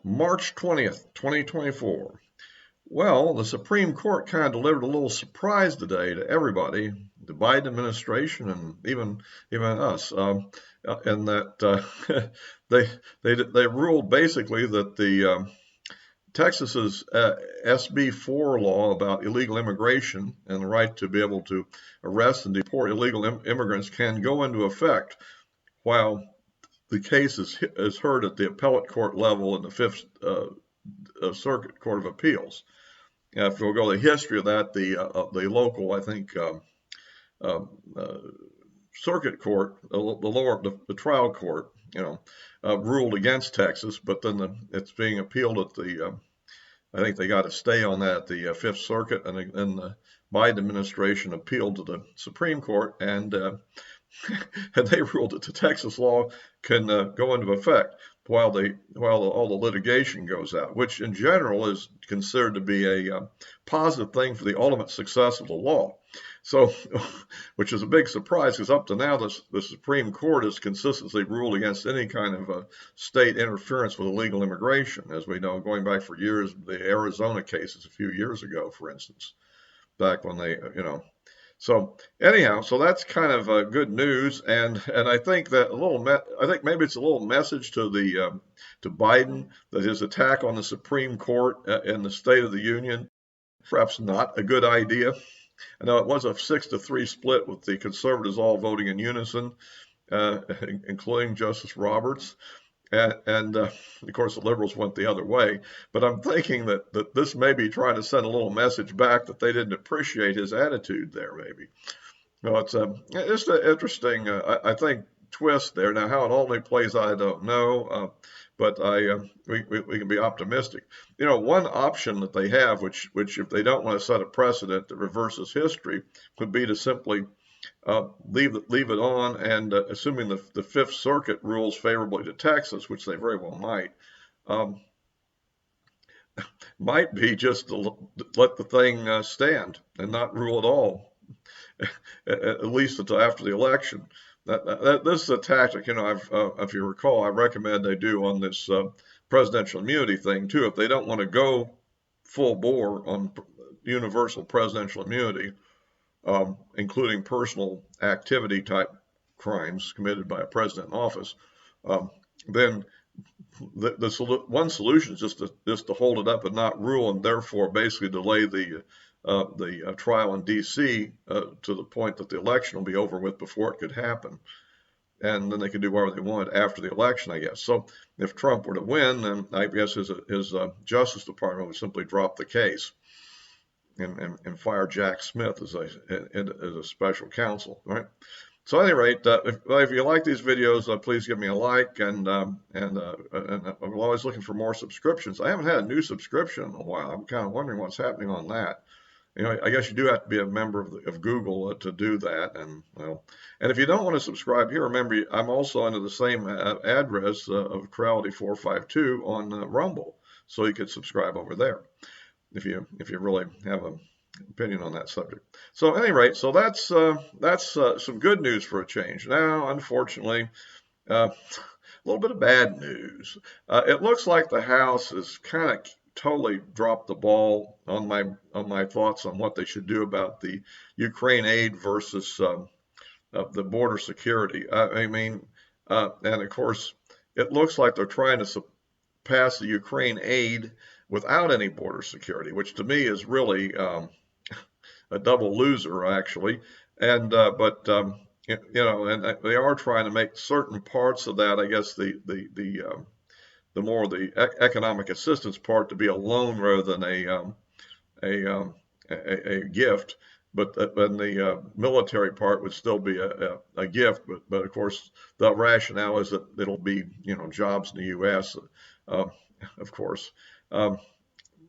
March 20th, 2024. Well, the Supreme Court kind of delivered a little surprise today to everybody, the Biden administration, and even us, in that they ruled basically that the Texas's SB 4 law about illegal immigration and the right to be able to arrest and deport illegal immigrants can go into effect while the case is heard at the appellate court level in the Fifth Circuit Court of Appeals. If we'll go to the history of that, the local, I think, circuit court, the trial court, ruled against Texas, but then it's being appealed at I think they got a stay on that at the Fifth Circuit, and the Biden administration appealed to the Supreme Court, and they ruled that the Texas law can go into effect while all the litigation goes out, which in general is considered to be a positive thing for the ultimate success of the law. So, which is a big surprise, because up to now the Supreme Court has consistently ruled against any kind of state interference with illegal immigration, as we know, going back for years, the Arizona cases a few years ago, for instance, back when they, So anyhow, so that's kind of good news, and I think that I think maybe it's a little message to to Biden that his attack on the Supreme Court in the State of the Union perhaps not a good idea. I know it was a 6-3 split with the conservatives all voting in unison, including Justice Roberts. And of course, the liberals went the other way. But I'm thinking that this may be trying to send a little message back that they didn't appreciate his attitude there, maybe. No, it's just an interesting, I think, twist there. Now, how it ultimately plays, I don't know. But we can be optimistic. One option that they have, which if they don't want to set a precedent that reverses history, would be to simply leave it on, and assuming the Fifth Circuit rules favorably to Texas, which they very well might be just to let the thing stand and not rule at all, at least until after the election. This is a tactic, if you recall, I recommend they do on this presidential immunity thing too. If they don't want to go full bore on universal presidential immunity, including personal activity type crimes committed by a president in office, then one solution is just to hold it up and not rule, and therefore basically delay the trial in D.C. To the point that the election will be over with before it could happen. And then they could do whatever they want after the election, I guess. So if Trump were to win, then I guess his Justice Department would simply drop the case and fire Jack Smith as a special counsel, right? So at any rate, if you like these videos, please give me a like, and I'm always looking for more subscriptions. I haven't had a new subscription in a while. I'm kind of wondering what's happening on that. I guess you do have to be a member of Google to do that, and if you don't want to subscribe here, remember I'm also under the same address of Crowley452 on Rumble, so you could subscribe over there if you really have an opinion on that subject. So at any rate, so that's some good news for a change. Now, unfortunately, a little bit of bad news. It looks like the House is kind of totally dropped the ball on my thoughts on what they should do about the Ukraine aid versus the border security. And of course, it looks like they're trying to pass the Ukraine aid without any border security, which to me is really a double loser, actually. And and they are trying to make certain parts of that, I guess, the more the economic assistance part to be a loan rather than a gift, but then the military part would still be a gift. But of course, the rationale is that it'll be jobs in the U.S. Of course.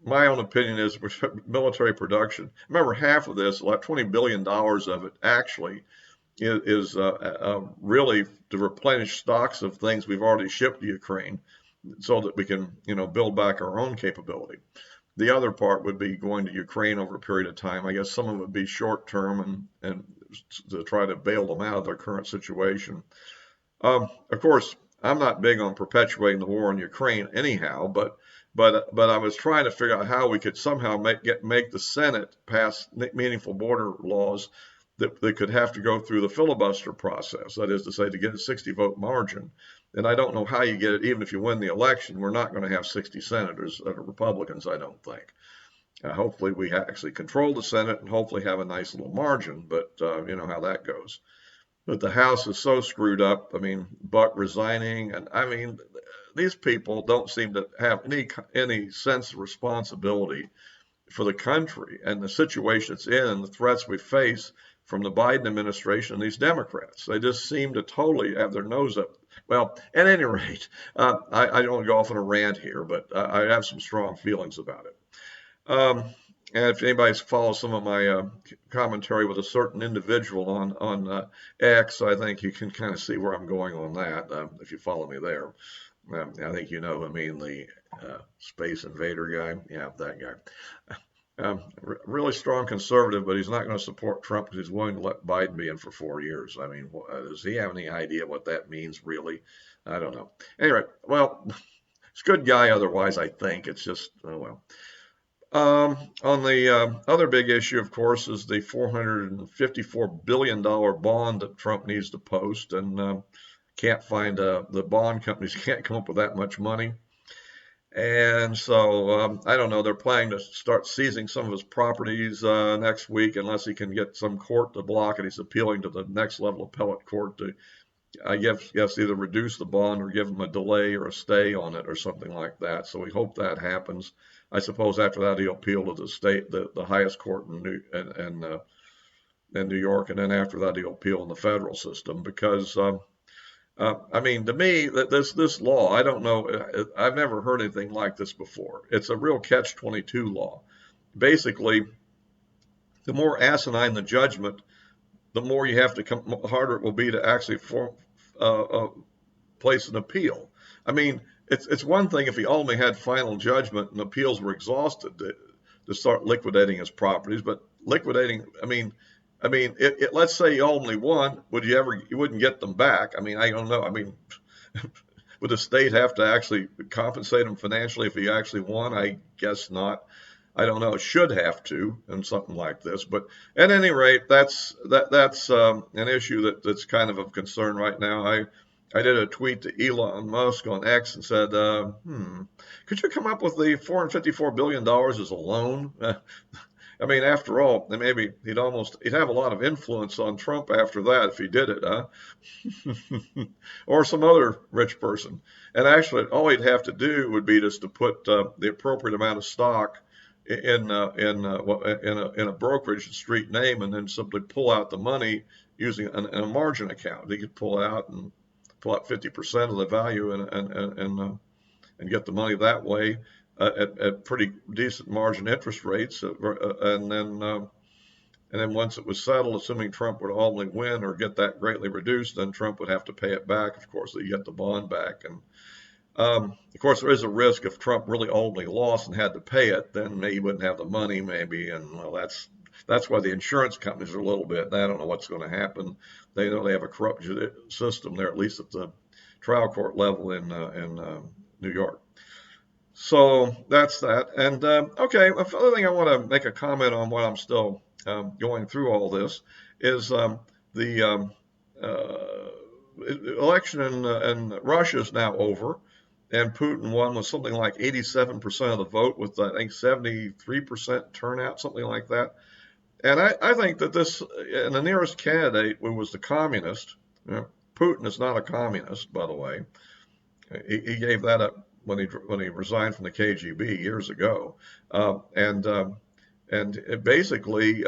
My own opinion is military production. Remember, half of this, like $20 billion of it, actually is really to replenish stocks of things we've already shipped to Ukraine, so that we can, build back our own capability. The other part would be going to Ukraine over a period of time. I guess some of it would be short term and to try to bail them out of their current situation. Of course, I'm not big on perpetuating the war in Ukraine anyhow, but I was trying to figure out how we could somehow make the Senate pass meaningful border laws that could have to go through the filibuster process. That is to say, to get a 60 vote margin. And I don't know how you get it, even if you win the election. We're not going to have 60 senators that are Republicans, I don't think. Hopefully, we actually control the Senate and hopefully have a nice little margin, but you know how that goes. But the House is so screwed up. I mean, Buck resigning, and I mean, these people don't seem to have any sense of responsibility for the country and the situation it's in and the threats we face from the Biden administration and these Democrats. They just seem to totally have their nose up. Well, at any rate, I don't go off on a rant here, but I have some strong feelings about it. And if anybody follows some of my commentary with a certain individual on X, I think you can kind of see where I'm going on that if you follow me there. I think you know, I mean, the space invader guy. Yeah, that guy. Really strong conservative, but he's not going to support Trump because he's willing to let Biden be in for 4 years. I mean, does he have any idea what that means, really? I don't know. Anyway, well, he's a good guy otherwise, I think. It's just, oh well. On the other big issue, of course, is the $454 billion bond that Trump needs to post, and can't find the bond companies can't come up with that much money. And so I don't know. They're planning to start seizing some of his properties next week, unless he can get some court to block it. He's appealing to the next level appellate court to, I guess, either reduce the bond or give him a delay or a stay on it or something like that. So we hope that happens. I suppose after that he'll appeal to the highest court in New York, and then after that he'll appeal in the federal system because I mean, to me, this law, I don't know, I've never heard anything like this before. It's a real catch-22 law. Basically, the more asinine the judgment, the more you have to come, harder it will be to actually place an appeal. I mean, it's one thing if he only had final judgment and appeals were exhausted to start liquidating his properties, but liquidating, I mean, let's say you only won, you wouldn't get them back? I mean, I don't know. I mean, would the state have to actually compensate him financially if he actually won? I guess not. I don't know. It should have to in something like this. But at any rate, that's an issue that's kind of concern right now. I did a tweet to Elon Musk on X and said, could you come up with the $454 billion as a loan? I mean, after all, maybe he'd have a lot of influence on Trump after that if he did it, huh? Or some other rich person. And actually, all he'd have to do would be just to put the appropriate amount of stock in a brokerage street name, and then simply pull out the money using a margin account. He could pull out 50% of the value and get the money that way at pretty decent margin interest rates, and then once it was settled, assuming Trump would only win or get that greatly reduced, then Trump would have to pay it back. Of course, they get the bond back, and of course there is a risk if Trump really only lost and had to pay it, then he wouldn't have the money maybe, and well, that's why the insurance companies are a little bit. I don't know what's going to happen. They know they have a corrupt system there, at least at the trial court level in New York. So that's that. And okay, the other thing I want to make a comment on while I'm still going through all this is the election in Russia is now over, and Putin won with something like 87% of the vote, with I think 73% turnout, something like that. And I think that and the nearest candidate was the communist. Putin is not a communist, by the way. He gave that up when he resigned from the KGB years ago, and basically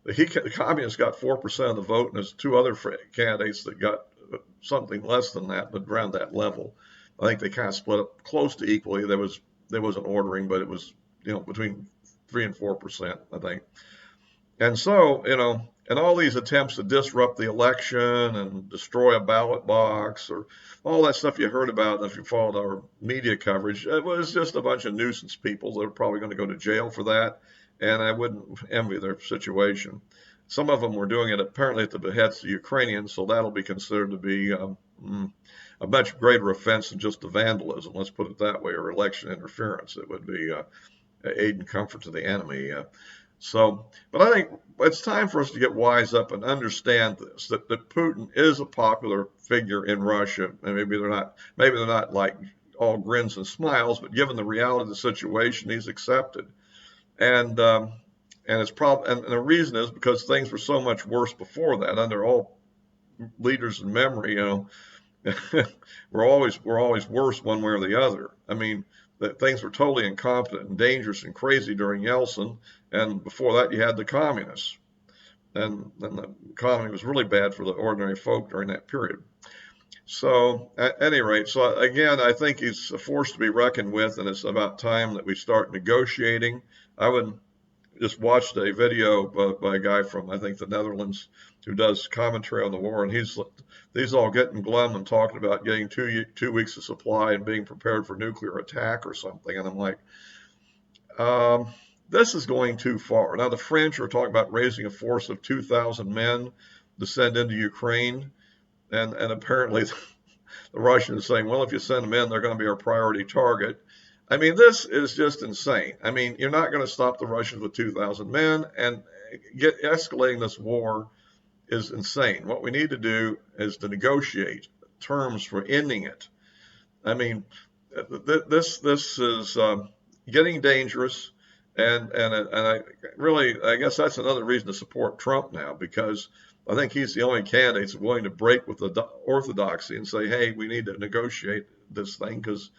the communists got 4% of the vote, and there's two other candidates that got something less than that, but around that level. I think they kind of split up close to equally. There was an ordering, but it was between 3 and 4%, I think. And so and all these attempts to disrupt the election and destroy a ballot box or all that stuff you heard about if you followed our media coverage, it was just a bunch of nuisance people that are probably going to go to jail for that, and I wouldn't envy their situation. Some of them were doing it apparently at the behest of the Ukrainians, so that'll be considered to be a much greater offense than just the vandalism, let's put it that way, or election interference. It would be aid and comfort to the enemy. But I think it's time for us to get wise up and understand this, that Putin is a popular figure in Russia, and maybe they're not like all grins and smiles, but given the reality of the situation, he's accepted. And it's and the reason is because things were so much worse before that. Under all leaders in memory, we're always worse one way or the other. I mean, that things were totally incompetent and dangerous and crazy during Yeltsin, and before that you had the communists, and the economy was really bad for the ordinary folk during that period. So at any rate, so again, I think he's a force to be reckoned with, and it's about time that we start negotiating. I would just watched a video by a guy from, I think, the Netherlands, who does commentary on the war, and he's all getting glum and talking about getting 2 weeks of supply and being prepared for nuclear attack or something. And I'm like, this is going too far. Now the French are talking about raising a force of 2,000 men to send into Ukraine, and apparently the Russians are saying, well, if you send them in, they're going to be our priority target. I mean, this is just insane. I mean, you're not going to stop the Russians with 2,000 men, and escalating this war is insane. What we need to do is to negotiate terms for ending it. I mean, this is getting dangerous, and I guess that's another reason to support Trump now, because I think he's the only candidate that's willing to break with the orthodoxy and say, hey, we need to negotiate this thing because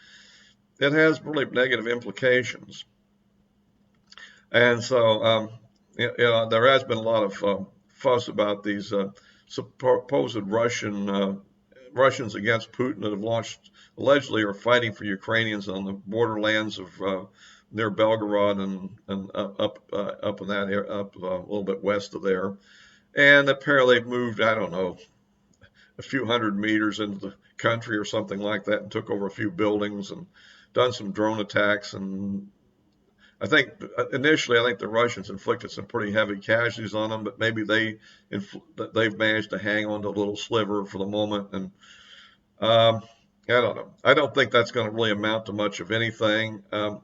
it has really negative implications. And so, there has been a lot of fuss about these supposed Russians against Putin that have launched, allegedly are fighting for Ukrainians on the borderlands of near Belgorod and up in that area, up a little bit west of there. And apparently moved, I don't know, a few hundred meters into the country or something like that, and took over a few buildings and done some drone attacks. And I think initially, the Russians inflicted some pretty heavy casualties on them, but maybe they've managed to hang on to a little sliver for the moment. And I don't know. I don't think that's going to really amount to much of anything. And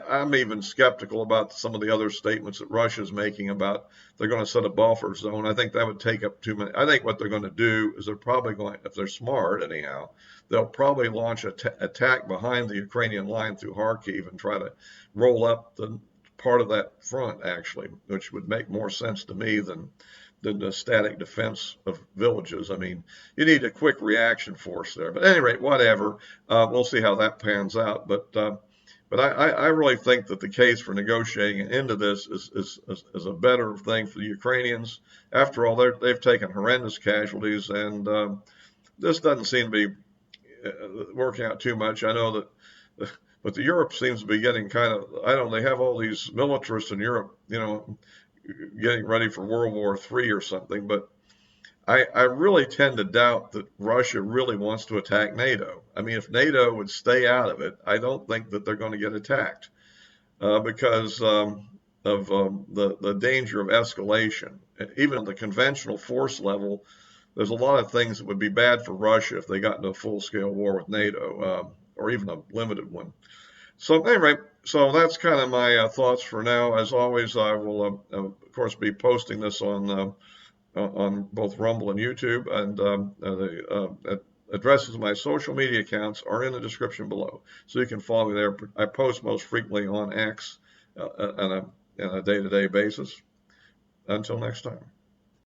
I'm even skeptical about some of the other statements that Russia's making about they're going to set a buffer zone. I think that would take up too many. I think what they're going to do is they're probably going, if they're smart anyhow, they'll probably launch an attack behind the Ukrainian line through Kharkiv and try to roll up the part of that front, actually, which would make more sense to me than the static defense of villages. I mean, you need a quick reaction force there. But at any rate, whatever. We'll see how that pans out. But I really think that the case for negotiating an end to this is a better thing for the Ukrainians. After all, they've taken horrendous casualties, and this doesn't seem to be working out too much. I know that, but Europe seems to be getting kind of, they have all these militarists in Europe, getting ready for World War III or something, but I really tend to doubt that Russia really wants to attack NATO. I mean, if NATO would stay out of it, I don't think that they're going to get attacked because of the danger of escalation. Even at the conventional force level, there's a lot of things that would be bad for Russia if they got into a full-scale war with NATO, or even a limited one. So anyway, so that's kind of my thoughts for now. As always, I will, of course, be posting this on both Rumble and YouTube, and the addresses of my social media accounts are in the description below, so you can follow me there. I post most frequently on X on a day-to-day basis. Until next time.